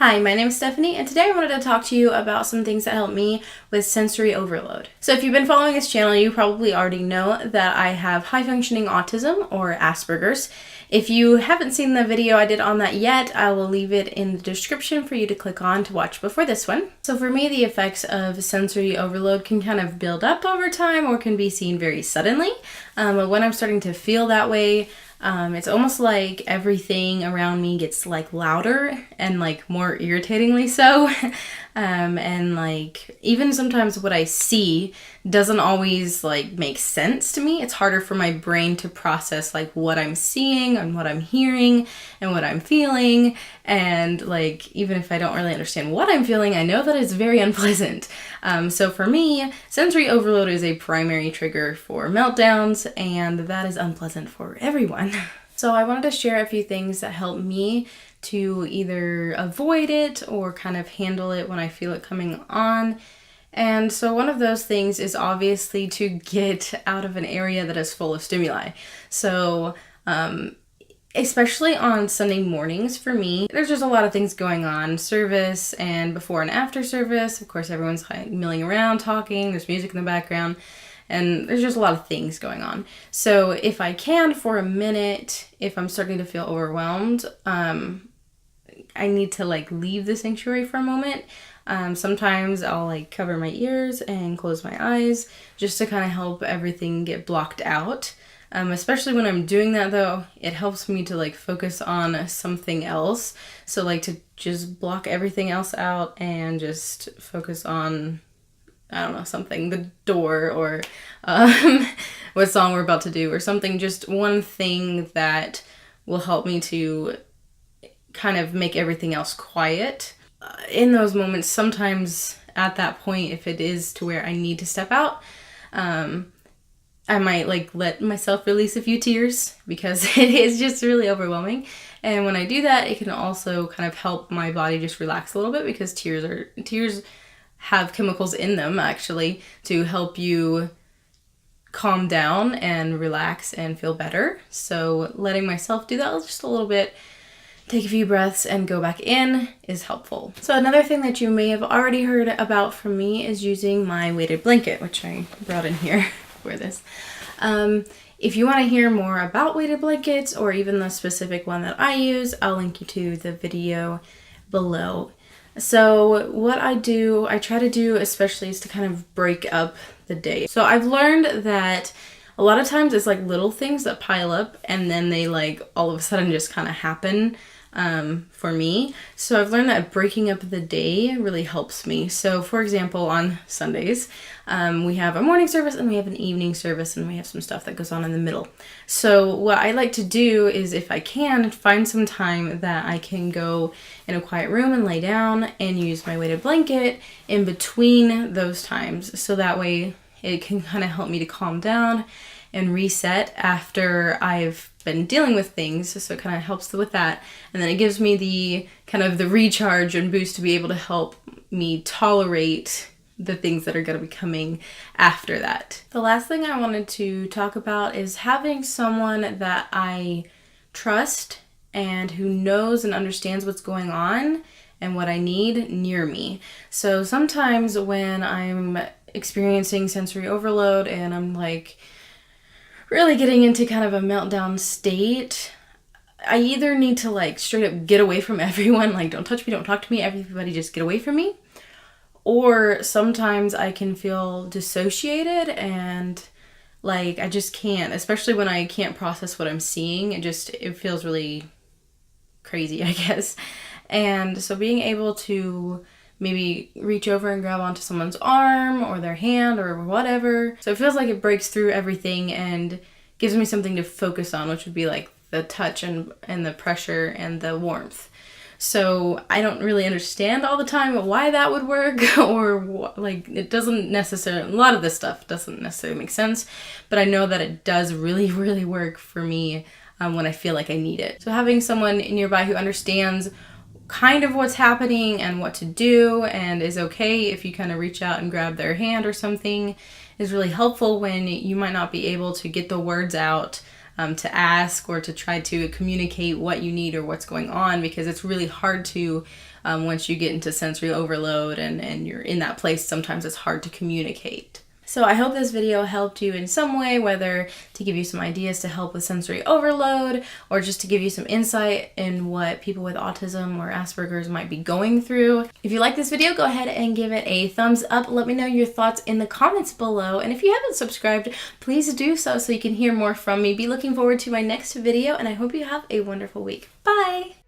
Hi, my name is Bethany, and today I wanted to talk to you about some things that help me with sensory overload. So if you've been following this channel, you probably already know that I have high-functioning autism, or Asperger's. If you haven't seen the video I did on that yet, I will leave it in the description for you to click on to watch before this one. So for me, the effects of sensory overload can kind of build up over time or can be seen very suddenly. But when I'm starting to feel that way, it's almost like everything around me gets like louder and like more irritatingly so. And like even sometimes what I see doesn't always like make sense to me. It's harder for my brain to process like what I'm seeing and what I'm hearing and what I'm feeling. And like even if I don't really understand what I'm feeling, I know that it's very unpleasant. So for me, sensory overload is a primary trigger for meltdowns, and that is unpleasant for everyone. So I wanted to share a few things that help me to either avoid it or kind of handle it when I feel it coming on. And so one of those things is obviously to get out of an area that is full of stimuli. So especially on Sunday mornings for me, there's just a lot of things going on. Service and before and after service, of course everyone's milling around talking, there's music in the background, and there's just a lot of things going on. So if I can, for a minute, if I'm starting to feel overwhelmed, I need to like leave the sanctuary for a moment. Sometimes I'll like cover my ears and close my eyes just to kind of help everything get blocked out. Especially when I'm doing that though, it helps me to like focus on something else. So like to just block everything else out and just focus on, I don't know, something, the door or what song we're about to do or something, just one thing that will help me to kind of make everything else quiet. In those moments, sometimes at that point, if it is to where I need to step out, I might like let myself release a few tears because it is just really overwhelming. And when I do that, it can also kind of help my body just relax a little bit because tears have chemicals in them actually to help you calm down and relax and feel better. So letting myself do that just a little bit, take a few breaths and go back in is helpful. So another thing that you may have already heard about from me is using my weighted blanket, which I brought in here for this. If you want to hear more about weighted blankets or even the specific one that I use, I'll link you to the video below. So what I try to do especially is to kind of break up the day. So I've learned that a lot of times it's like little things that pile up and then they like all of a sudden just kind of happen for me. So I've learned that breaking up the day really helps me. So for example, on Sundays, we have a morning service and we have an evening service and we have some stuff that goes on in the middle. So what I like to do is, if I can, find some time that I can go in a quiet room and lay down and use my weighted blanket in between those times. So that way it can kind of help me to calm down and reset after I've been dealing with things. So it kind of helps with that. And then it gives me the kind of the recharge and boost to be able to help me tolerate the things that are going to be coming after that. The last thing I wanted to talk about is having someone that I trust and who knows and understands what's going on and what I need near me. So sometimes when I'm experiencing sensory overload and I'm like really getting into kind of a meltdown state, I either need to like straight up get away from everyone, like don't touch me, don't talk to me, everybody just get away from me. Or sometimes I can feel dissociated and like I just can't, especially when I can't process what I'm seeing. It feels really crazy, I guess. And so being able to maybe reach over and grab onto someone's arm or their hand or whatever. So it feels like it breaks through everything and gives me something to focus on, which would be like the touch and the pressure and the warmth. So I don't really understand all the time why that would work or like it doesn't necessarily, a lot of this stuff doesn't necessarily make sense, but I know that it does really, really work for me when I feel like I need it. So having someone nearby who understands kind of what's happening and what to do and is okay if you kind of reach out and grab their hand or something is really helpful when you might not be able to get the words out to ask or to try to communicate what you need or what's going on, because it's really hard to once you get into sensory overload and you're in that place, sometimes it's hard to communicate. So I hope this video helped you in some way, whether to give you some ideas to help with sensory overload or just to give you some insight in what people with autism or Asperger's might be going through. If you like this video, go ahead and give it a thumbs up. Let me know your thoughts in the comments below. And if you haven't subscribed, please do so you can hear more from me. Be looking forward to my next video, and I hope you have a wonderful week. Bye!